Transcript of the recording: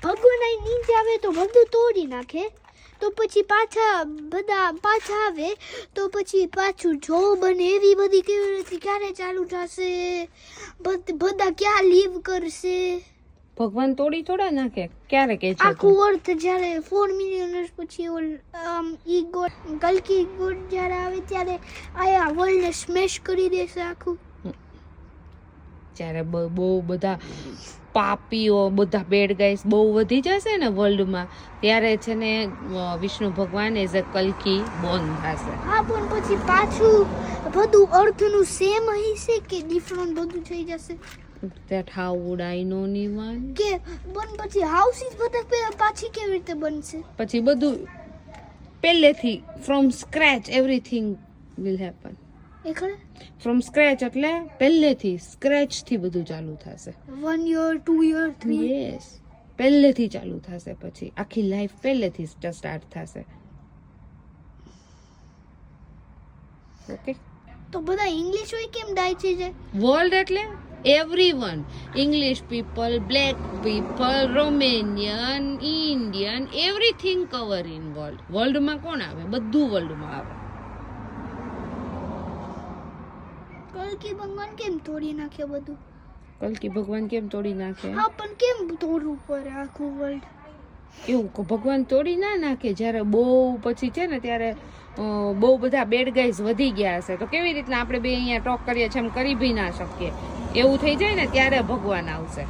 ભગવાન અહીં નીચે આવે તો બધું તોડી નાખે, તો પછી બધા પાછા આવે તો પછી પાછું જોબ અને એવી બધી કેવી રીતે ક્યારે ચાલુ થશે, બધા ક્યાં લીવ કરશે? ભગવાન તોડી થોડા નાખે, ક્યારે કે છે આખું વર્થ જ્યારે 4 મિલિયન વર્ષ પછી કલ્કી ગોડ જ્યારે આવે ત્યારે આયા વર્લ્ડને સ્મેશ કરી દેશે આખું. જ્યારે બહુ બધા પાપીઓ, બધા બેડ ગાઈસ બહુ વધી જશે ને વર્લ્ડમાં, ત્યારે છે ને વિષ્ણુ ભગવાન એઝ અ કલ્કી બોર્ન થશે. હા, પણ પછી પાછું બધું અર્થનું સેમ હશે કે ડિફરન્ટ બધું થઈ જશે? That how would I know Niman? કે પછી હાઉસીસ બધા પાછી કેવી રીતે બનશે? પછી બધું પહેલેથી from scratch everything will happen. એ ખરે? ફ્રોમ સ્ક્રેચ એટલે પહેલેથી સ્ક્રેચ થી બધું ચાલુ થશે. 1 year, 2 year, 3 year. યસ, પહેલેથી ચાલુ થશે, પછી આખી લાઈફ પહેલેથી સ્ટાર્ટ થશે. ઓકે, તો બધા ઇંગ્લિશ હોય કેમ ડાય છે જાય? વર્લ્ડ એટલે everyone, English people, black people, Romanian, Indian, everything cover in world. વર્લ્ડમાં કોણ આવે? બધું વર્લ્ડમાં આવે. કલ્કી ભગવાન કેમ તોડી નાખે બધું? કલ્કી ભગવાન કેમ તોડી નાખે? હા, પણ કેમ તોડવું પડે આખું વર્લ્ડ? એવું ભગવાન તોડી ના નાખે. જ્યારે બહુ પછી છે ને ત્યારે બહુ બધા બેડ ગાઈઝ વધી ગયા હશે, તો કેવી રીતના આપણે બે અહીંયા ટોક કરીએ છીએ એમ કરી બી ના શકીએ, એવું થઈ જાય ને ત્યારે ભગવાન આવશે.